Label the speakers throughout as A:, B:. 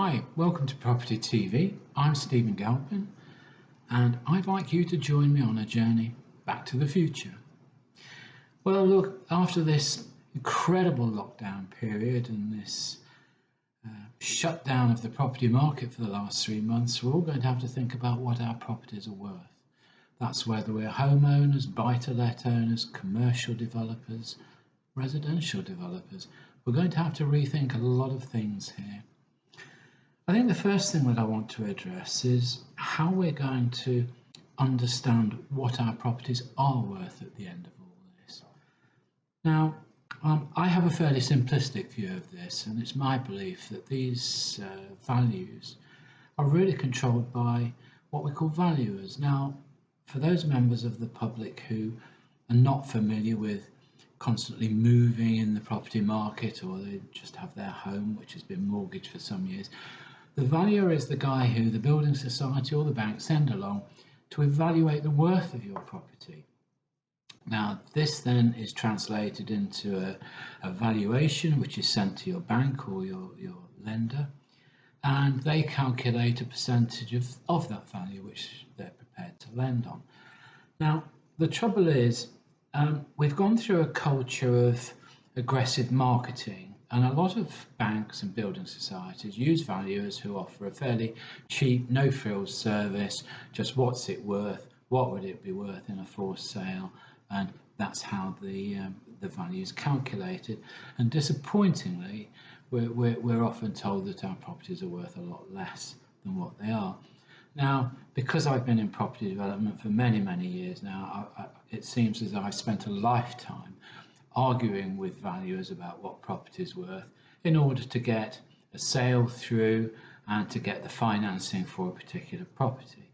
A: Hi, welcome to Property TV. I'm Stephen Galpin, and I'd like you to join me on a journey back to the future. Well, look, after this incredible lockdown period and this shutdown of the property market for the last 3 months, we're all going to have to think about what our properties are worth. That's whether we're homeowners, buy-to-let owners, commercial developers, residential developers. We're going to have to rethink a lot of things here. I think the first thing that I want to address is how we're going to understand what our properties are worth at the end of all this. Now, I have a fairly simplistic view of this, and it's my belief that these values are really controlled by what we call valuers. Now, for those members of the public who are not familiar with constantly moving in the property market, or they just have their home which has been mortgaged for some years, the valuer is the guy who the building society or the bank send along to evaluate the worth of your property. Now, this then is translated into a valuation which is sent to your bank or your lender, and they calculate a percentage of that value which they're prepared to lend on. Now, the trouble is, we've gone through a culture of aggressive marketing, and a lot of banks and building societies use valuers who offer a fairly cheap, no-frills service, just what's it worth, what would it be worth in a forced sale, and that's how the value is calculated. And disappointingly, we're often told that our properties are worth a lot less than what they are. Now, because I've been in property development for many, many years now, it seems as though I've spent a lifetime arguing with valuers about what property is worth in order to get a sale through and to get the financing for a particular property.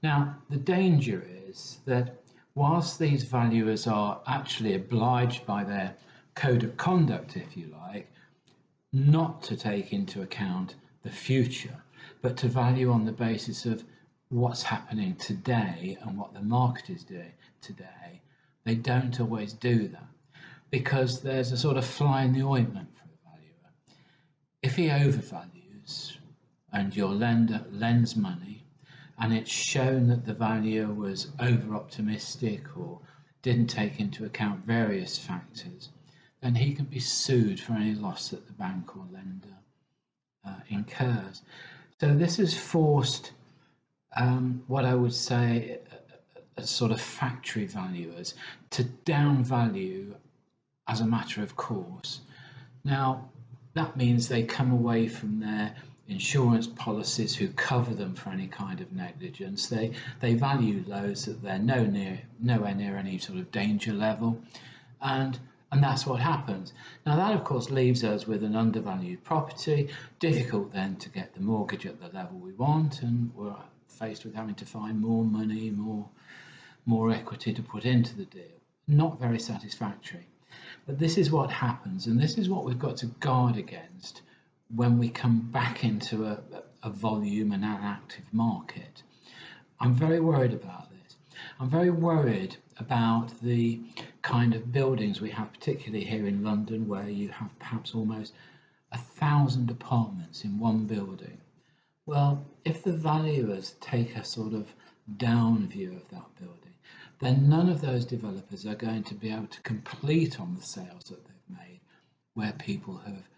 A: Now, the danger is that whilst these valuers are actually obliged by their code of conduct, if you like, not to take into account the future, but to value on the basis of what's happening today and what the market is doing today, they don't always do that, because there's a sort of fly in the ointment for a valuer. If he overvalues and your lender lends money and it's shown that the valuer was over-optimistic or didn't take into account various factors, then he can be sued for any loss that the bank or lender incurs. So this has forced what I would say a sort of factory valuers to downvalue as a matter of course. Now, that means they come away from their insurance policies who cover them for any kind of negligence. They value those that they're nowhere near any sort of danger level, and that's what happens. Now, that of course leaves us with an undervalued property, difficult then to get the mortgage at the level we want, and we're faced with having to find more money, more equity to put into the deal. Not very satisfactory. But this is what happens, and this is what we've got to guard against when we come back into a volume and an active market. I'm very worried about this. I'm very worried about the kind of buildings we have, particularly here in London, where you have perhaps almost 1,000 apartments in one building. Well, if the valuers take a sort of down view of that building, then none of those developers are going to be able to complete on the sales that they've made, where people have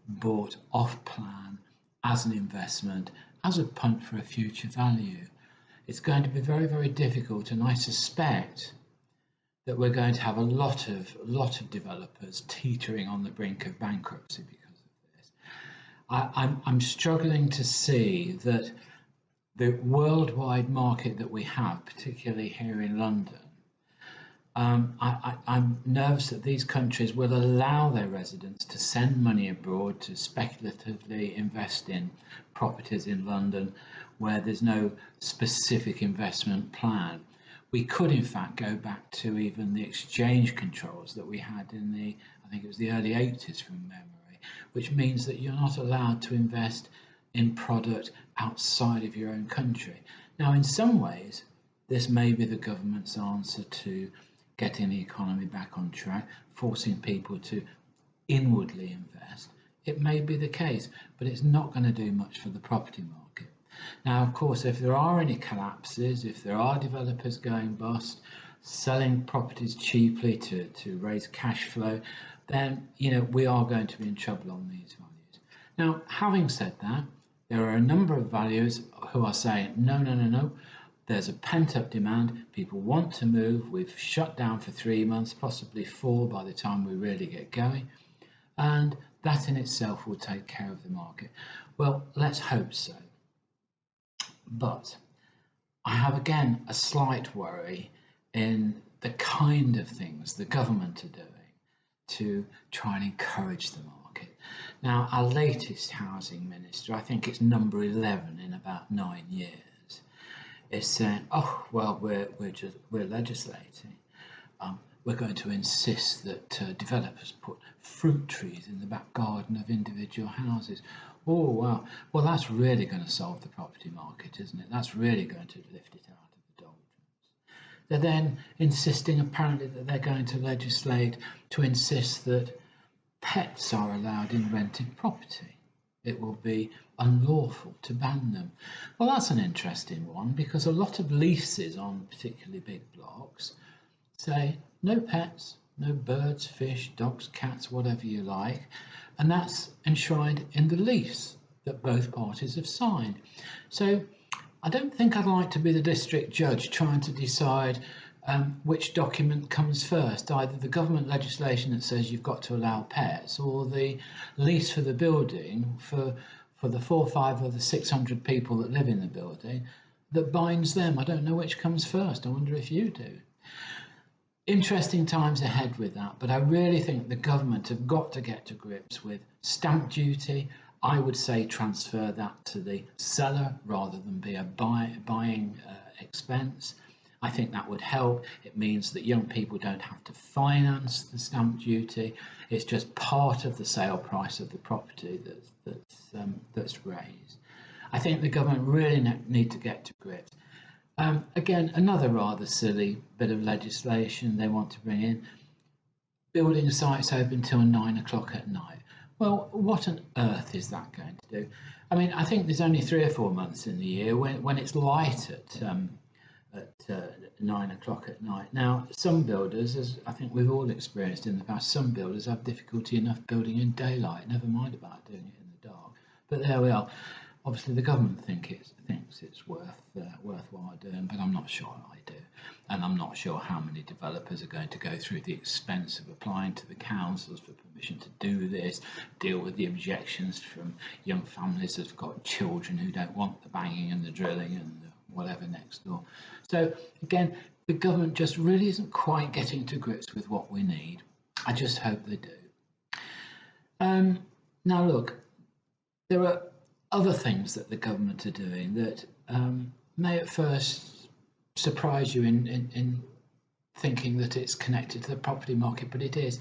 A: bought off-plan as an investment, as a punt for a future value. It's going to be very, very difficult, and I suspect that we're going to have a lot of developers teetering on the brink of bankruptcy because of this. I'm struggling to see that the worldwide market that we have, particularly here in London, I'm nervous that these countries will allow their residents to send money abroad to speculatively invest in properties in London where there's no specific investment plan. We could in fact go back to even the exchange controls that we had in I think it was the early 80s from memory, which means that you're not allowed to invest in product outside of your own country. Now, in some ways, this may be the government's answer to getting the economy back on track, forcing people to inwardly invest. it may be the case, but it's not going to do much for the property market. Now, of course, if there are any collapses, if there are developers going bust, selling properties cheaply to raise cash flow, then we are going to be in trouble on these values. Now, having said that, there are a number of valuers who are saying, no, no, no, no, there's a pent-up demand, people want to move, we've shut down for 3 months, possibly 4 by the time we really get going, and that in itself will take care of the market. Well, let's hope so. But I have again a slight worry in the kind of things the government are doing to try and encourage the market. Now, our latest housing minister, I think it's number 11 in about 9 years, is saying, oh, well, we're legislating. We're going to insist that developers put fruit trees in the back garden of individual houses. Oh, wow. Well, that's really going to solve the property market, isn't it? That's really going to lift it out of the doldrums. They're then insisting, apparently, that they're going to legislate to insist that pets are allowed in rented property. It will be unlawful to ban them. Well, that's an interesting one, because a lot of leases on particularly big blocks say no pets, no birds, fish, dogs, cats, whatever you like, and that's enshrined in the lease that both parties have signed. So I don't think I'd like to be the district judge trying to decide which document comes first, either the government legislation that says you've got to allow pets, or the lease for the building for the 4, 5 or the 600 people that live in the building that binds them. I don't know which comes first. I wonder if you do. Interesting times ahead with that, but I really think the government have got to get to grips with stamp duty. I would say transfer that to the seller rather than be a buying expense. I think that would help. It means that young people don't have to finance the stamp duty. It's just part of the sale price of the property that's raised. I think the government really need to get to grips. Again, another rather silly bit of legislation they want to bring in: building sites open till 9 o'clock at night. Well, what on earth is that going to do? I mean, I think there's only 3 or 4 months in the year when it's light at 9 o'clock at night. Now, some builders, as I think we've all experienced in the past, some builders have difficulty enough building in daylight, never mind about doing it in the dark. But there we are. Obviously, the government thinks it's worthwhile doing, but I'm not sure I do. And I'm not sure how many developers are going to go through the expense of applying to the councils for permission to do this, deal with the objections from young families that've got children who don't want the banging and the drilling and the whatever next door. So again, the government just really isn't quite getting to grips with what we need. I just hope they do. Now look, there are other things that the government are doing that may at first surprise you in thinking that it's connected to the property market, but it is.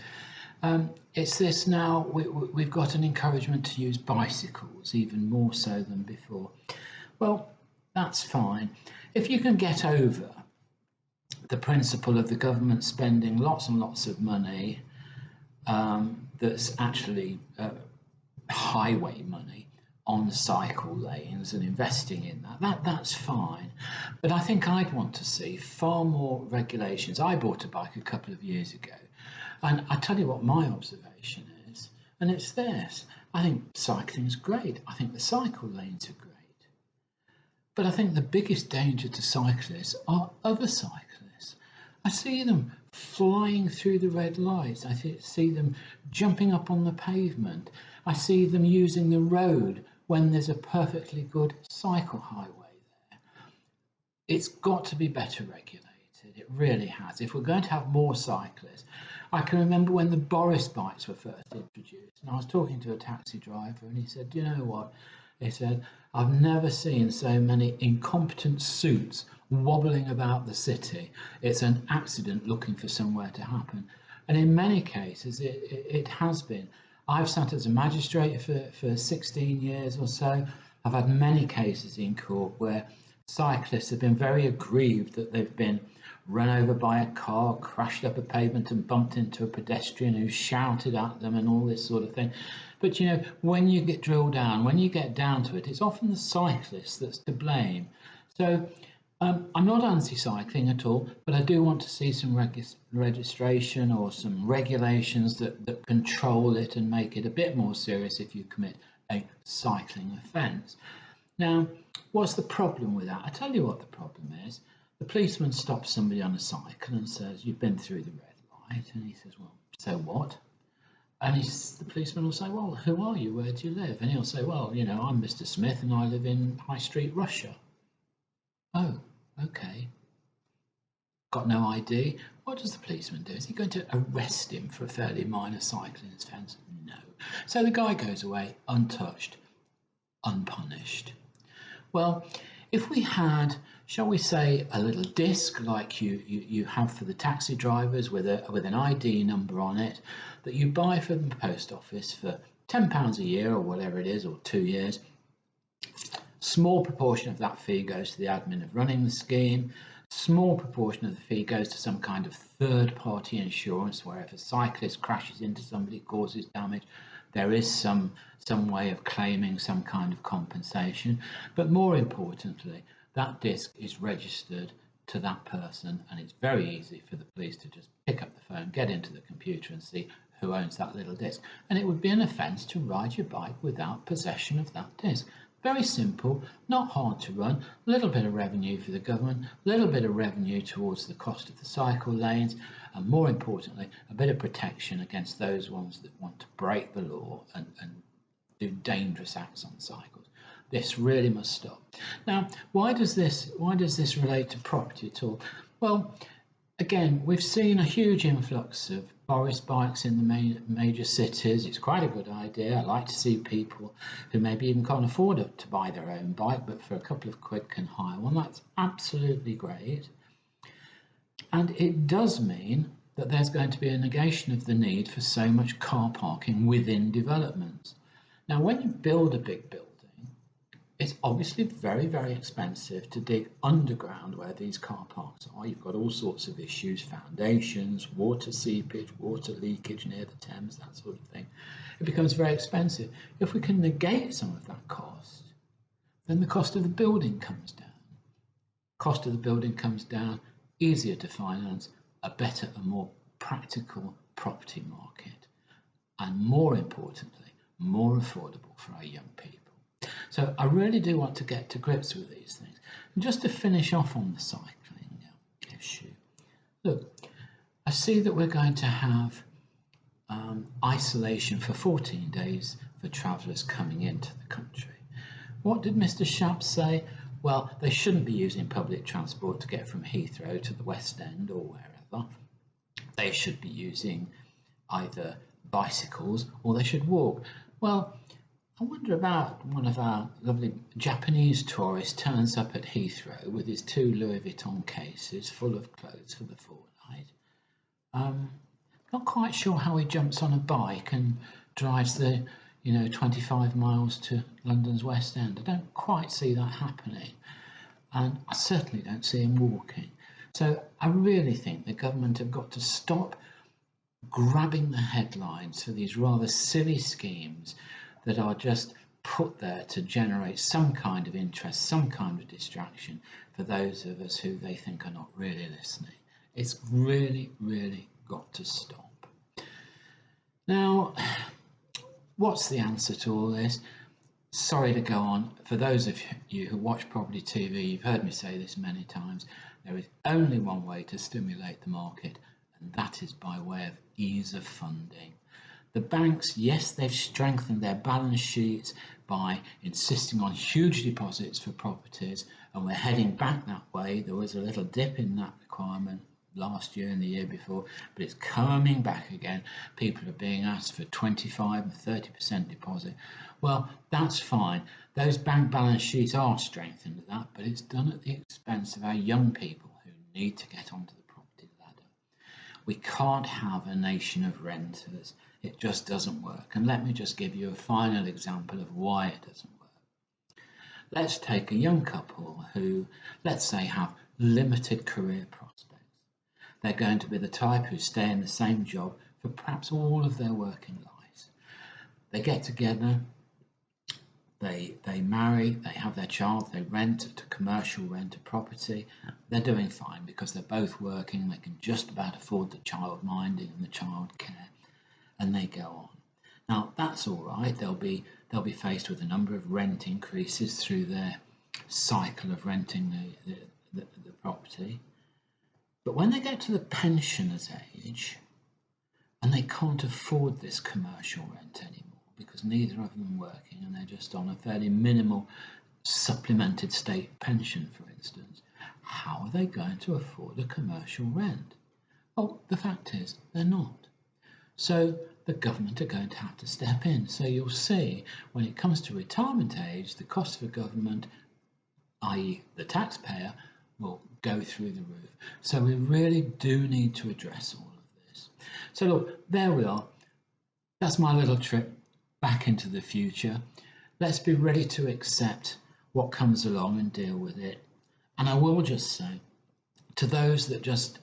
A: It's this now, we've got an encouragement to use bicycles, even more so than before. Well, that's fine. If you can get over the principle of the government spending lots and lots of money that's actually highway money on cycle lanes and investing in that's fine. But I think I'd want to see far more regulations. I bought a bike a couple of years ago, and I tell you what my observation is, and it's this. I think cycling's great. I think the cycle lanes are great. But I think the biggest danger to cyclists are other cyclists. I see them flying through the red lights. I see them jumping up on the pavement. I see them using the road when there's a perfectly good cycle highway there. It's got to be better regulated. It really has. If we're going to have more cyclists, I can remember when the Boris bikes were first introduced, and I was talking to a taxi driver, and he said, "Do you know what?" He said, "I've never seen so many incompetent suits wobbling about the city. It's an accident looking for somewhere to happen." And in many cases, it has been. I've sat as a magistrate for 16 years or so. I've had many cases in court where cyclists have been very aggrieved that they've been run over by a car, crashed up a pavement and bumped into a pedestrian who shouted at them and all this sort of thing. But when you get drilled down, when you get down to it, it's often the cyclist that's to blame. So I'm not anti-cycling at all, but I do want to see some registration or some regulations that control it and make it a bit more serious if you commit a cycling offence. Now, what's the problem with that? I tell you what the problem is. The policeman stops somebody on a cycle and says, "You've been through the red light," and he says, "Well, so what?" And the policeman will say, "Well, who are you? Where do you live?" And he'll say, "Well, I'm Mr. Smith and I live in High Street, Russia." "Oh, okay. Got no ID." What does the policeman do? Is he going to arrest him for a fairly minor cycling offence? No. So the guy goes away untouched, unpunished. Well, if we had, shall we say, a little disc like you have for the taxi drivers with an ID number on it that you buy from the post office for £10 a year or whatever it is, or 2 years, small proportion of that fee goes to the admin of running the scheme. Small proportion of the fee goes to some kind of third-party insurance, where if a cyclist crashes into somebody, causes damage, there is some way of claiming some kind of compensation. But more importantly, that disc is registered to that person, and it's very easy for the police to just pick up the phone, get into the computer and see who owns that little disc. And it would be an offence to ride your bike without possession of that disc. Very simple, not hard to run, a little bit of revenue for the government, a little bit of revenue towards the cost of the cycle lanes, and more importantly, a bit of protection against those ones that want to break the law and do dangerous acts on cycles. This really must stop. Now, why does this relate to property at all? Well, again, we've seen a huge influx of Boris bikes in the major cities. It's quite a good idea. I like to see people who maybe even can't afford to buy their own bike, but for a couple of quid can hire one. That's absolutely great. And it does mean that there's going to be a negation of the need for so much car parking within developments. Now, when you build a big building, it's obviously very, very expensive to dig underground where these car parks are. You've got all sorts of issues, foundations, water seepage, water leakage near the Thames, that sort of thing. It becomes very expensive. If we can negate some of that cost, then the cost of the building comes down. Cost of the building comes down, easier to finance, a better and more practical property market, and more importantly, more affordable for our young people. So I really do want to get to grips with these things. And just to finish off on the cycling issue, look, I see that we're going to have isolation for 14 days for travellers coming into the country. What did Mr. Shapp say? Well, they shouldn't be using public transport to get from Heathrow to the West End or wherever. They should be using either bicycles or they should walk. Well, I wonder about one of our lovely Japanese tourists turns up at Heathrow with his 2 Louis Vuitton cases full of clothes for the fortnight. Not quite sure how he jumps on a bike and drives the 25 miles to London's West End. I don't quite see that happening, and I certainly don't see him walking. So I really think the government have got to stop grabbing the headlines for these rather silly schemes that are just put there to generate some kind of interest, some kind of distraction for those of us who they think are not really listening. It's really, really got to stop. Now, what's the answer to all this? Sorry to go on. For those of you who watch Property TV, you've heard me say this many times. There is only one way to stimulate the market, and that is by way of ease of funding. The banks, yes, they've strengthened their balance sheets by insisting on huge deposits for properties, and we're heading back that way. There was a little dip in that requirement last year and the year before, but it's coming back again. People are being asked for 25 and 30% deposit. Well, that's fine. Those bank balance sheets are strengthened at that, but it's done at the expense of our young people who need to get onto the property ladder. We can't have a nation of renters. It just doesn't work. And let me just give you a final example of why it doesn't work. Let's take a young couple who, let's say, have limited career prospects. They're going to be the type who stay in the same job for perhaps all of their working lives. They get together, they marry, they have their child, they commercial rent a property. They're doing fine because they're both working, they can just about afford the child minding and the child care, and they go on. Now that's all right. They'll be faced with a number of rent increases through their cycle of renting the property. But when they get to the pensioners' age and they can't afford this commercial rent anymore because neither of them are working and they're just on a fairly minimal supplemented state pension, for instance, how are they going to afford a commercial rent? Well, the fact is they're not. So the government are going to have to step in. So you'll see when it comes to retirement age, the cost for government, i.e. the taxpayer, will go through the roof. So we really do need to address all of this. So look, there we are. That's my little trip back into the future. Let's be ready to accept what comes along and deal with it. And I will just say, to those that just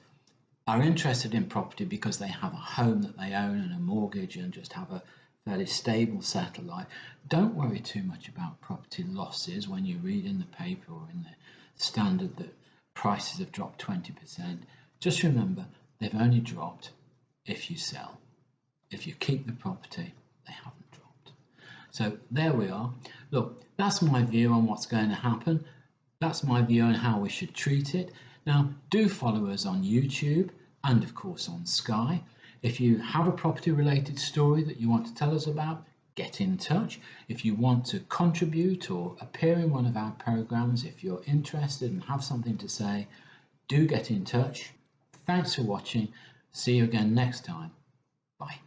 A: are interested in property because they have a home that they own and a mortgage and just have a fairly stable settled life, don't worry too much about property losses when you read in the paper or in the Standard that prices have dropped 20%. Just remember, they've only dropped if you sell. If you keep the property, they haven't dropped. So there we are. Look, that's my view on what's going to happen. That's my view on how we should treat it. Now, do follow us on YouTube and, of course, on Sky. If you have a property-related story that you want to tell us about, get in touch. If you want to contribute or appear in one of our programs, if you're interested and have something to say, do get in touch. Thanks for watching. See you again next time. Bye.